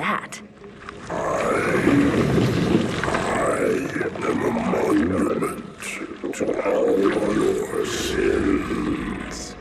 that? I am a monument to all your sins.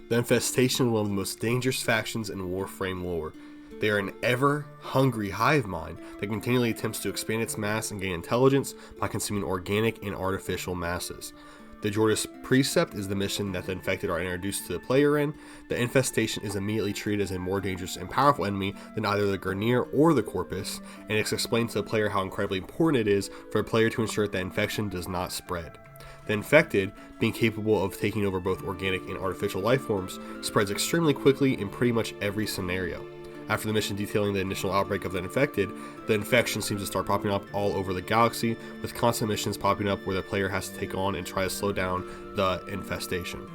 The Infestation is one of the most dangerous factions in Warframe lore. They are an ever-hungry hive mind that continually attempts to expand its mass and gain intelligence by consuming organic and artificial masses. The Jordas Precept is the mission that the infected are introduced to the player in. The Infestation is immediately treated as a more dangerous and powerful enemy than either the Grineer or the Corpus, and it's explained to the player how incredibly important it is for the player to ensure that infection does not spread. The infected, being capable of taking over both organic and artificial life forms, spreads extremely quickly in pretty much every scenario. After the mission detailing the initial outbreak of the infected, the infection seems to start popping up all over the galaxy, with constant missions popping up where the player has to take on and try to slow down the infestation.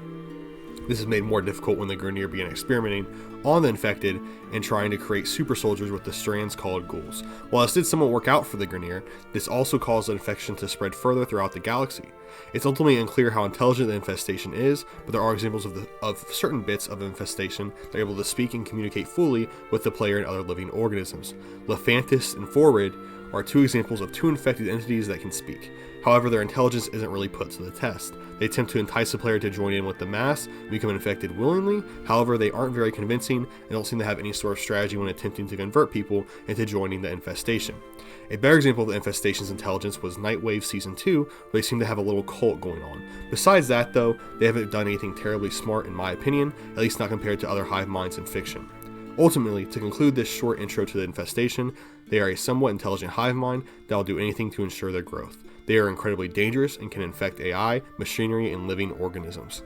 This is made more difficult when the Grineer began experimenting on the infected and trying to create super soldiers with the strands called ghouls. While this did somewhat work out for the Grineer, this also caused the infection to spread further throughout the galaxy. It's ultimately unclear how intelligent the infestation is, but there are examples of certain bits of infestation that are able to speak and communicate fully with the player and other living organisms. Lephantis and Forward are two examples of two infected entities that can speak. However, their intelligence isn't really put to the test. They attempt to entice the player to join in with the mass and become infected willingly. However, they aren't very convincing and don't seem to have any sort of strategy when attempting to convert people into joining the infestation. A better example of the infestation's intelligence was Nightwave Season 2, where they seem to have a little cult going on. Besides that though, they haven't done anything terribly smart in my opinion, at least not compared to other hive minds in fiction. Ultimately, to conclude this short intro to the infestation, they are a somewhat intelligent hive mind that will do anything to ensure their growth. They are incredibly dangerous and can infect AI, machinery, and living organisms.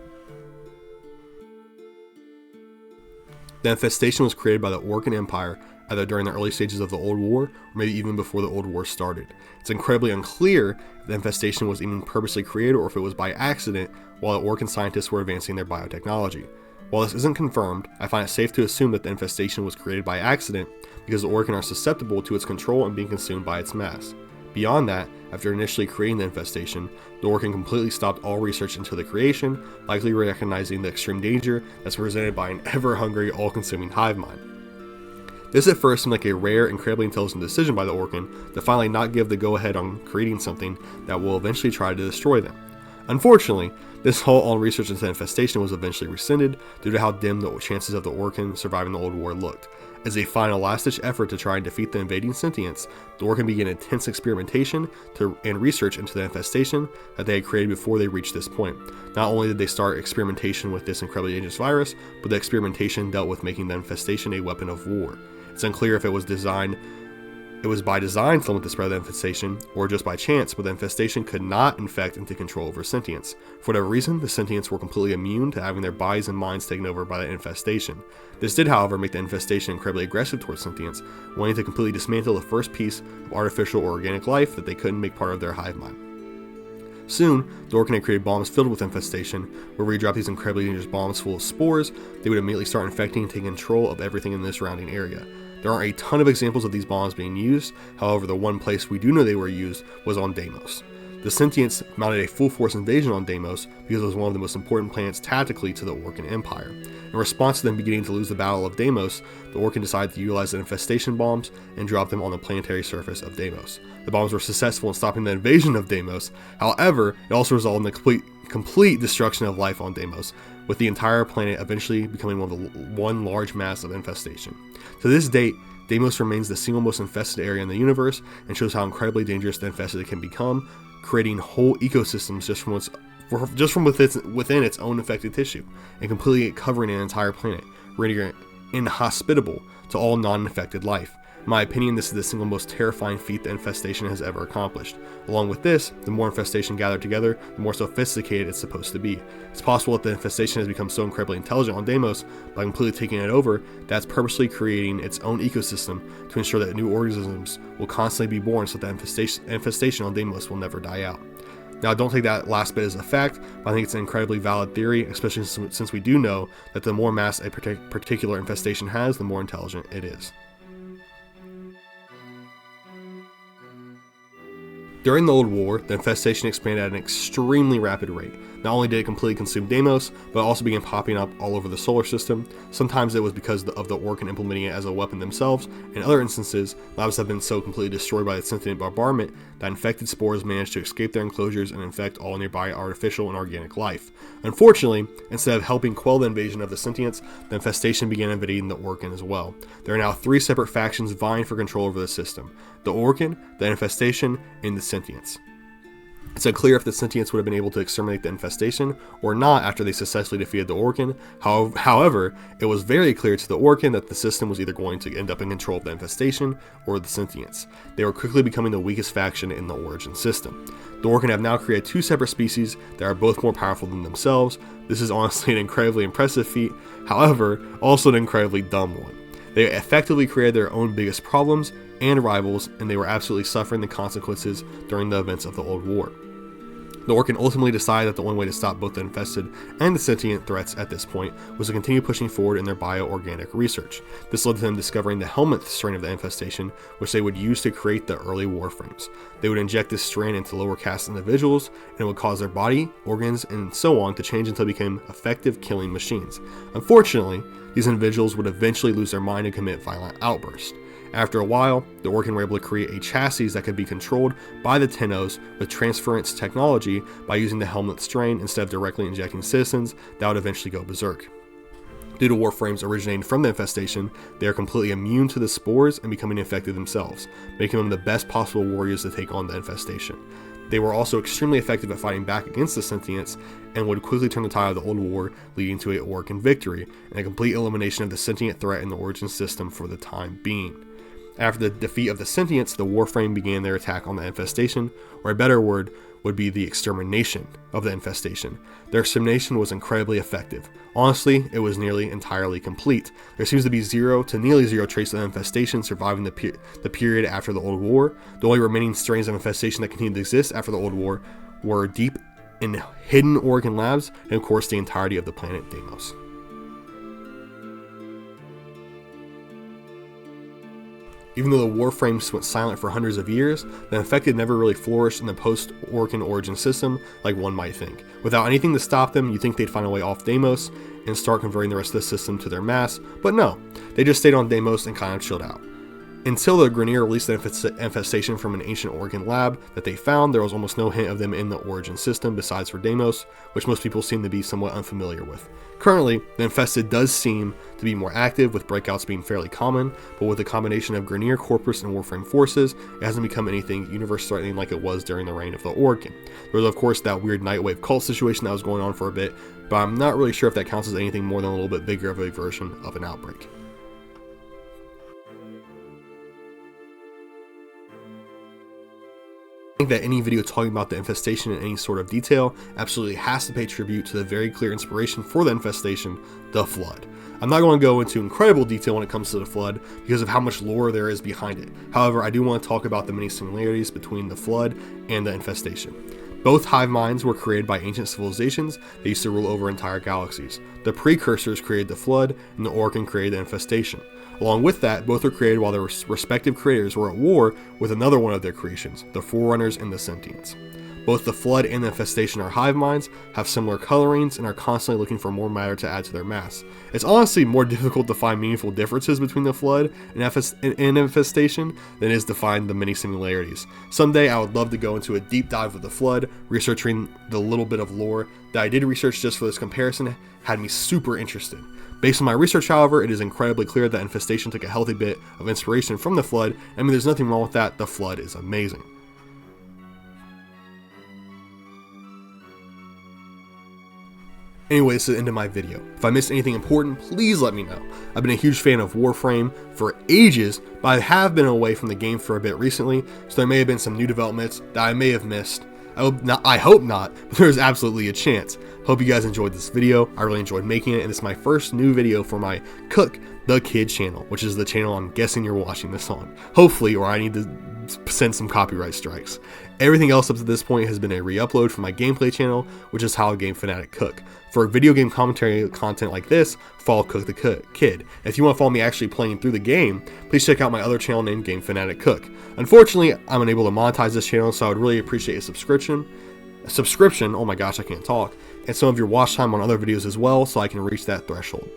The infestation was created by the Orcan Empire either during the early stages of the Old War, or maybe even before the Old War started. It's incredibly unclear if the infestation was even purposely created or if it was by accident while the Orcan scientists were advancing their biotechnology. While this isn't confirmed, I find it safe to assume that the infestation was created by accident because the Orcan are susceptible to its control and being consumed by its mass. Beyond that, after initially creating the infestation, the Orcan completely stopped all research into the creation, likely recognizing the extreme danger that's presented by an ever-hungry, all-consuming hive mind. This at first seemed like a rare, incredibly intelligent decision by the Orcan to finally not give the go-ahead on creating something that will eventually try to destroy them. Unfortunately, this halt on research into the infestation was eventually rescinded due to how dim the chances of the Orcan surviving the Old War looked. As a final last-ditch effort to try and defeat the invading sentients, the Orcan began intense experimentation and research into the infestation that they had created before they reached this point. Not only did they start experimentation with this incredibly dangerous virus, but the experimentation dealt with making the infestation a weapon of war. It's unclear if it was by design to limit the spread of the infestation, or just by chance, but the infestation could not infect and take control over sentients. For whatever reason, the sentients were completely immune to having their bodies and minds taken over by the infestation. This did, however, make the infestation incredibly aggressive towards sentients, wanting to completely dismantle the first piece of artificial or organic life that they couldn't make part of their hive mind. Soon, the Orcan had created bombs filled with infestation, where we drop these incredibly dangerous bombs full of spores, they would immediately start infecting and taking control of everything in the surrounding area. There aren't a ton of examples of these bombs being used, however the one place we do know they were used was on Deimos. The sentients mounted a full force invasion on Deimos because it was one of the most important planets tactically to the Orcan Empire. In response to them beginning to lose the Battle of Deimos, the Orcan decided to utilize the infestation bombs and drop them on the planetary surface of Deimos. The bombs were successful in stopping the invasion of Deimos, however, it also resulted in the complete destruction of life on Deimos, with the entire planet eventually becoming one large mass of infestation. To this date, Deimos remains the single most infested area in the universe and shows how incredibly dangerous the infested it can become, creating whole ecosystems just from within its own infected tissue, and completely covering an entire planet, rendering it inhospitable to all non-infected life. In my opinion, this is the single most terrifying feat the infestation has ever accomplished. Along with this, the more infestation gathered together, the more sophisticated it's supposed to be. It's possible that the infestation has become so incredibly intelligent on Deimos, by completely taking it over, that it's purposely creating its own ecosystem to ensure that new organisms will constantly be born so that the infestation on Deimos will never die out. Now, don't take that last bit as a fact, but I think it's an incredibly valid theory, especially since we do know that the more mass a particular infestation has, the more intelligent it is. During the Old War, the infestation expanded at an extremely rapid rate. Not only did it completely consume Deimos, but it also began popping up all over the solar system. Sometimes it was because of the Orc implementing it as a weapon themselves. In other instances, labs have been so completely destroyed by the sentient bombardment that infected spores managed to escape their enclosures and infect all nearby artificial and organic life. Unfortunately, instead of helping quell the invasion of the sentients, the infestation began invading the Orc as well. There are now 3 separate factions vying for control over the system: the Orc, the infestation, and the sentients. It's unclear if the sentients would have been able to exterminate the infestation or not after they successfully defeated the Orc. However, it was very clear to the Orc that the system was either going to end up in control of the infestation or the sentients. They were quickly becoming the weakest faction in the Origin system. The Orc have now created 2 separate species that are both more powerful than themselves. This is honestly an incredibly impressive feat, however, also an incredibly dumb one. They effectively created their own biggest problems and rivals, and they were absolutely suffering the consequences during the events of the Old War. The Orc ultimately decided that the only way to stop both the infested and the sentient threats at this point was to continue pushing forward in their bioorganic research. This led to them discovering the helmet strain of the infestation, which they would use to create the early Warframes. They would inject this strain into lower caste individuals, and it would cause their body, organs, and so on to change until they became effective killing machines. Unfortunately, these individuals would eventually lose their mind and commit violent outbursts. After a while, the Orc were able to create a chassis that could be controlled by the Tennos with transference technology by using the helmet strain instead of directly injecting citizens that would eventually go berserk. Due to Warframes originating from the infestation, they are completely immune to the spores and becoming infected themselves, making them the best possible warriors to take on the infestation. They were also extremely effective at fighting back against the sentients and would quickly turn the tide of the Old War, leading to a Orc victory and a complete elimination of the sentient threat in the Origin system for the time being. After the defeat of the sentients, the Warframe began their attack on the infestation, or a better word would be the extermination of the infestation. Their extermination was incredibly effective. Honestly, it was nearly entirely complete. There seems to be zero to nearly zero trace of the infestation surviving the period after the Old War. The only remaining strains of infestation that continued to exist after the Old War were deep in hidden Organ labs, and of course the entirety of the planet Deimos. Even though the Warframes went silent for hundreds of years, the infected never really flourished in the post-Orcan Origin system like one might think. Without anything to stop them, you'd think they'd find a way off Deimos and start converting the rest of the system to their mass, but no, they just stayed on Deimos and kind of chilled out. Until the Grineer released the infestation from an ancient Organ lab that they found, there was almost no hint of them in the Origin system besides for Deimos, which most people seem to be somewhat unfamiliar with. Currently, the infested does seem to be more active, with breakouts being fairly common, but with the combination of Grineer, Corpus, and Warframe forces, it hasn't become anything universe-threatening like it was during the reign of the Organ. There was of course that weird Nightwave cult situation that was going on for a bit, but I'm not really sure if that counts as anything more than a little bit bigger of a version of an outbreak. I think that any video talking about the infestation in any sort of detail absolutely has to pay tribute to the very clear inspiration for the infestation, the Flood. I'm not going to go into incredible detail when it comes to the Flood because of how much lore there is behind it. However, I do want to talk about the many similarities between the Flood and the infestation. Both hive minds were created by ancient civilizations that used to rule over entire galaxies. The precursors created the Flood, and the Orcan created the infestation. Along with that, both were created while their respective creators were at war with another one of their creations, the Forerunners and the Sentients. Both the Flood and the Infestation are hive minds, have similar colorings, and are constantly looking for more matter to add to their mass. It's honestly more difficult to find meaningful differences between the Flood and Infestation than it is to find the many similarities. Someday I would love to go into a deep dive of the Flood, researching the little bit of lore that I did research just for this comparison had me super interested. Based on my research, however, it is incredibly clear that Infestation took a healthy bit of inspiration from the Flood. I mean, there's nothing wrong with that. The Flood is amazing. Anyway, this is the end of my video. If I missed anything important, please let me know. I've been a huge fan of Warframe for ages, but I have been away from the game for a bit recently, so there may have been some new developments that I may have missed. I hope not, but there's absolutely a chance. Hope you guys enjoyed this video. I really enjoyed making it, and it's my first new video for my Cook the Kid channel, which is the channel I'm guessing you're watching this on. Hopefully, or I need to send some copyright strikes. Everything else up to this point has been a re-upload from my gameplay channel, which is How a Game Fanatic Cook. For video game commentary content like this, follow Cook the Kid. If you want to follow me actually playing through the game, please check out my other channel named Game Fanatic Cook. Unfortunately, I'm unable to monetize this channel, so I would really appreciate a subscription, oh my gosh, I can't talk, and some of your watch time on other videos as well, so I can reach that threshold.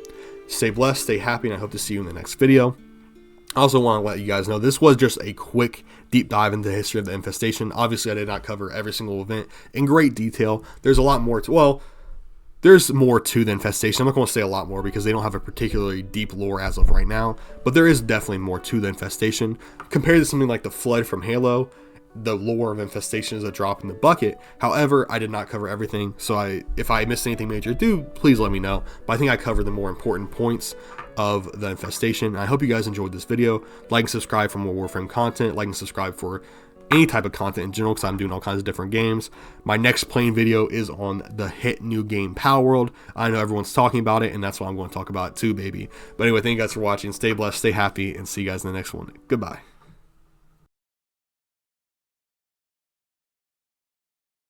Stay blessed, stay happy, and I hope to see you in the next video. I also want to let you guys know this was just a quick deep dive into the history of the Infestation. Obviously, I did not cover every single event in great detail. There's a lot more to, well, there's more to the Infestation. I'm not going to say a lot more because they don't have a particularly deep lore as of right now, but there is definitely more to the Infestation. Compared to something like the Flood from Halo, the lore of Infestation is a drop in the bucket. However, I did not cover everything, so if I missed anything major, please let me know. But I think I covered the more important points of the Infestation. I hope you guys enjoyed this video. Like and subscribe for more Warframe content. Like and subscribe for any type of content in general, because I'm doing all kinds of different games. My next playing video is on the hit new game Power World. I know everyone's talking about it, and that's why I'm going to talk about it too, baby. But anyway, thank you guys for watching. Stay blessed, stay happy, and see you guys in the next one. Goodbye.